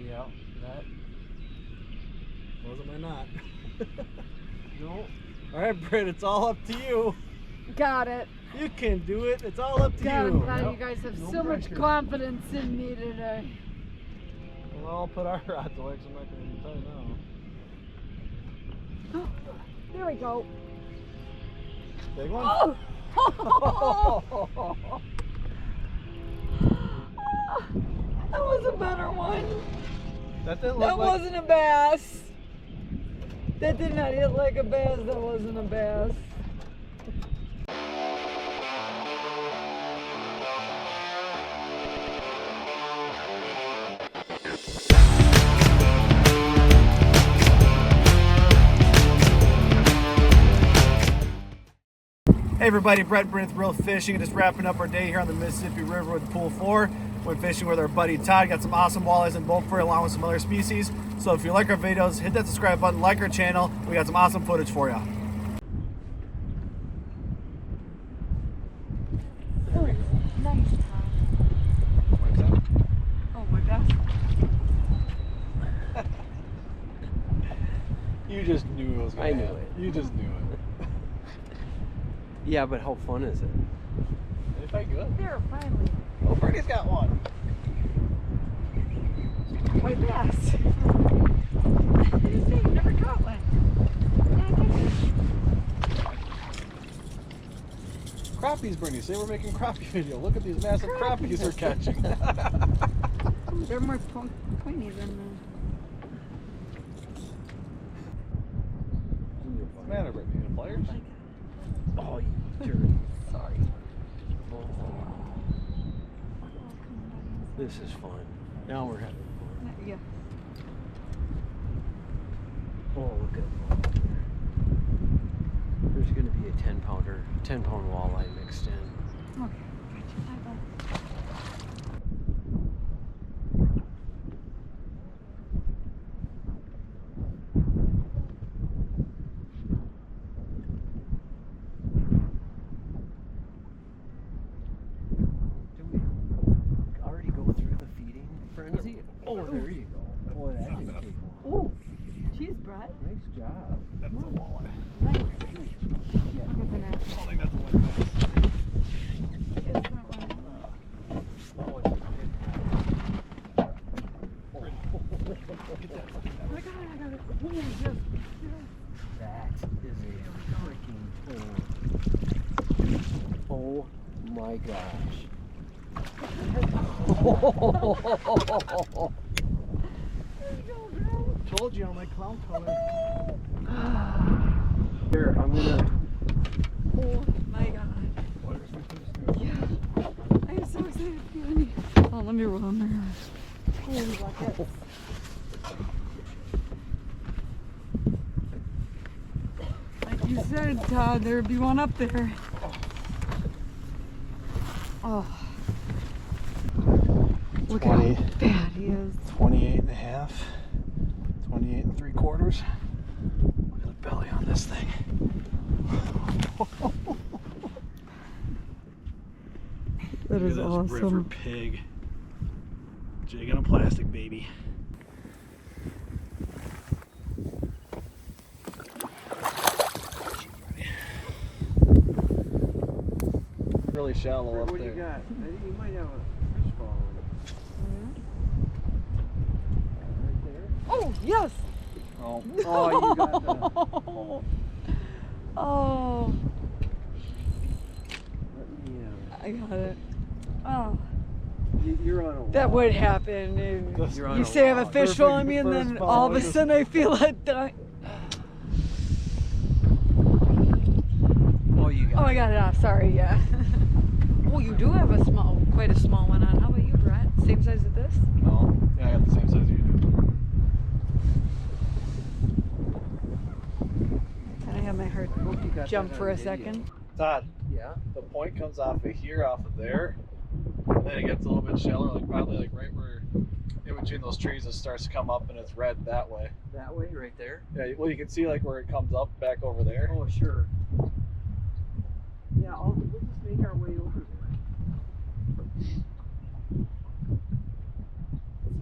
Yeah, that wasn't my knot. No. All right, Britt, it's all up to you. Got it. You can do it. It's all up to you. I'm glad you guys have so much confidence in me today. We'll all put our rods away, so I'm not going to tell you now. Oh, there we go. Big one? Oh! That was a better one. That didn't look That like... wasn't a bass. That did not hit like a bass. That wasn't a bass. Hey everybody, Brett Brith Real Fishing. Just wrapping up our day here on the Mississippi River with Pool 4. Went fishing with our buddy Todd. Got some awesome walleyes in bulk for you along with some other species. So if you like our videos, hit that subscribe button, like our channel. We got some awesome footage for you. Oh, nice, Todd. Oh, my bass. You just knew it was going to happen. I knew it. You just knew it. Yeah, but how fun is it? If I good. There, finally. Oh, Birdie's got one. White bass. I never caught one. Crappies, Bernie. Say we're making crappie video. Look at these massive crappies we're catching. They're more pointy than What's the matter, Brittany? You pliers? Oh, you jerk. Sorry. Oh. This is fun. Now we're having fun. Yeah. Oh, look at that. There's going to be a 10-pound walleye mixed in. Okay. Gotcha. Bye-bye. Oh, there you go. Boy, that didn't take long. Oh, jeez, Brett. Nice job. That's a walleye. Nice. Yeah. Look at the net. I don't think that's a white bass. It's not running. Oh, it's a big I got it. Oh, yes. That is a freaking thing. Oh my gosh. Told you on my clown color. Here, I'm gonna. Oh my god. Yeah. I'm so excited to be on you. Oh, let me roll on there. Holy buckets. Like you said, Todd, there'd be one up there. Oh. Look at how bad he is. 28 and a half. 28 and 3/4. Look at the belly on this thing. That is awesome. River pig. Jig in a plastic, baby. Really shallow up What do there. you got? I think you might have a Prespawn. Right there. Oh, yes! Oh. Oh, you got the. Oh, Let me, I got it. Oh, you're on a wall. that would happen. And You're on you a say I have a wall. fish Perfect following me, and first then ball. all of a sudden I feel it die. Oh, you got Oh, I got it off. Sorry, yeah. Oh, you do have a quite a small one on. How about you, Brett? Same size as this? No. Yeah, I got the same size you do. Can I have my heart jump for a second? Todd, Yeah. the point comes off of here, off of there. And then it gets a little bit shallower, like probably like right where in between those trees it starts to come up and it's red that way. That way, right there. Yeah, well you can see like where it comes up back over there. Oh, sure. Yeah, we'll just make our way over there.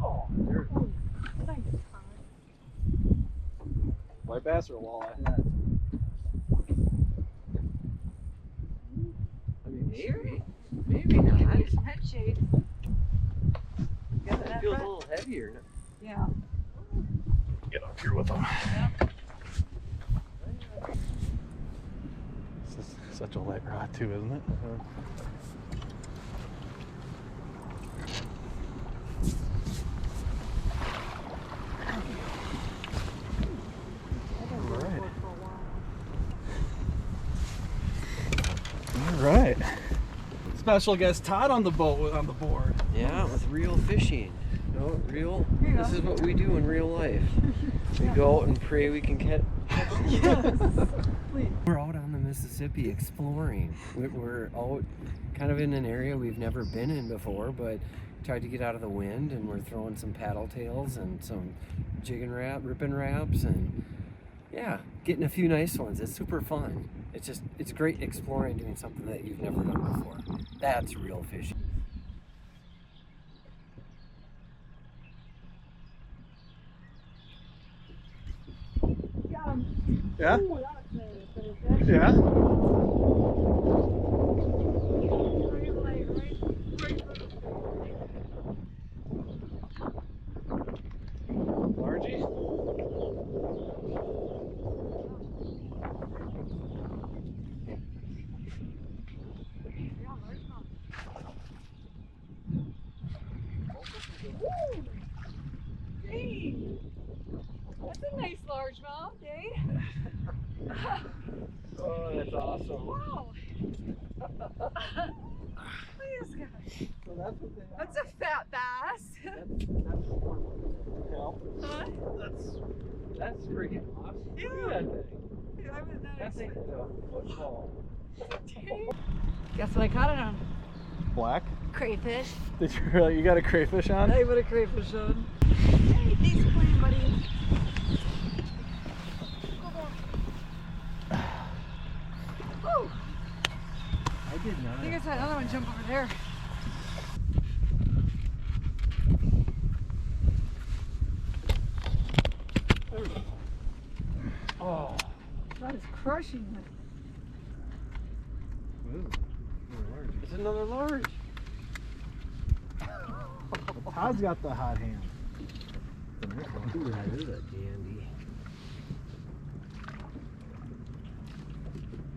Oh, there. White bass or a walleye? I mean, maybe Give not. me some head shake. It feels a little heavier. Yeah. Get up here with them. Yeah. This is such a light rod too, isn't it? All right. Special guest Todd on the boat on the board. Yeah, with real fishing. No, real. Yeah. This is what we do in real life. We go out and pray we can catch. Yes. Please. We're out on the Mississippi exploring. We're out kind of in an area we've never been in before, but tried to get out of the wind, and we're throwing some paddle tails and some ripping wraps, and yeah, getting a few nice ones. It's super fun. It's great exploring, doing something that you've never done before. That's real fishing. Got him. Yeah? Ooh, that's nice. Finish it. Yeah. Right, right for the face. Largie? Yeah, large mouth. Woo! Dang. That's a nice largemouth, eh? Oh, that's awesome. Wow. Look at this guy. So that's what they are. That's a fat bass. Huh? That's freaking awesome. Yeah. Look at that thing. I was not That thing expecting. is a football. Guess what I caught it on? Black? Crayfish. Did you really? You got a crayfish on? I put a crayfish on. Hey, thanks for playing, buddy. Woo! I did not. I think I saw another one jump over there. Oh. That is crushing it. Ooh, It's another large. Todd's got the hot hand. Ooh, that is a dandy.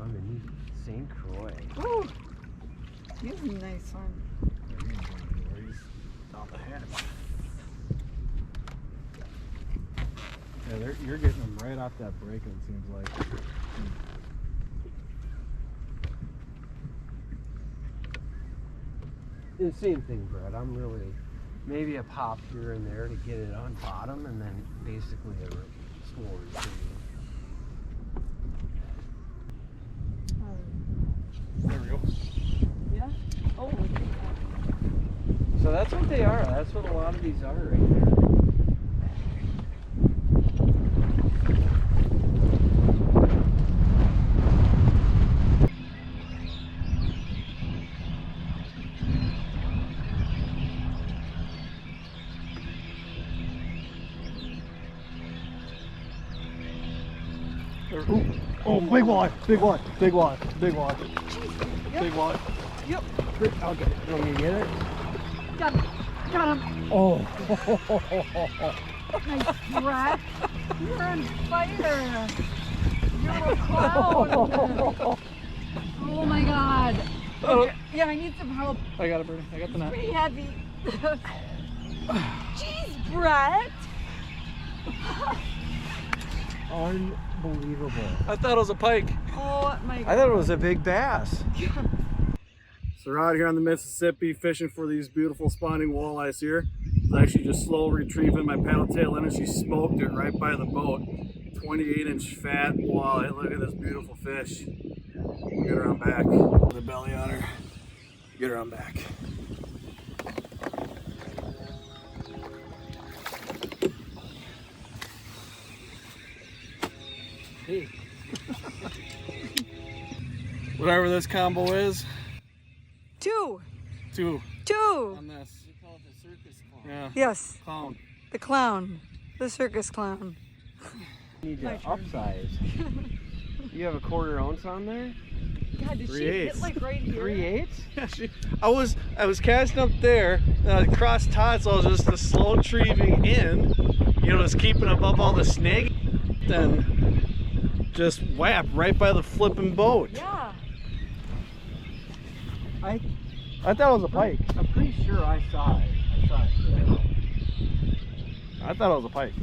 Underneath St. Croix. Ooh! He's a nice one. On the head. Yeah, you're getting them right off that break, it seems like. The same thing, Brett. I'm really maybe a pop here and there to get it on bottom, and then basically a slow retrieve. There we go. Yeah? Oh, look at that. So that's what they are. That's what a lot of these are right there. Oh, big one, big one, big one, big one, big one. Yep. Okay, you want me to get it? Got him. Got him. Oh. Nice, Brett. You're on fire. You're a clown. Oh my god. Oh. Yeah, I need some help. I got it, Bernie. I got the net. Pretty heavy. Jeez, Brett. Unbelievable. I thought it was a pike. Oh my god. I thought it was a big bass. So we're out here on the Mississippi fishing for these beautiful spawning walleyes here. I was actually just slow retrieving my paddle tail in and she smoked it right by the boat. 28-inch fat walleye. Look at this beautiful fish. Get her on back. The belly on her. Get her on back. Hey. Whatever this combo is, Two. two Two. on this. We call it the circus clown. Yeah. Yes, Clown. the clown. The circus clown. Need My to turn. upsize. You have a 1/4 ounce on there? God, did she 3/8. hit like right here? 3/8? Yeah, I was casting up there, and I crossed Todd, so I was just the slow retrieving in, just keeping above all the snake, then just whap right by the flipping boat. Yeah. I I thought it was a pike. I'm pretty sure I saw it. I thought it was a pike.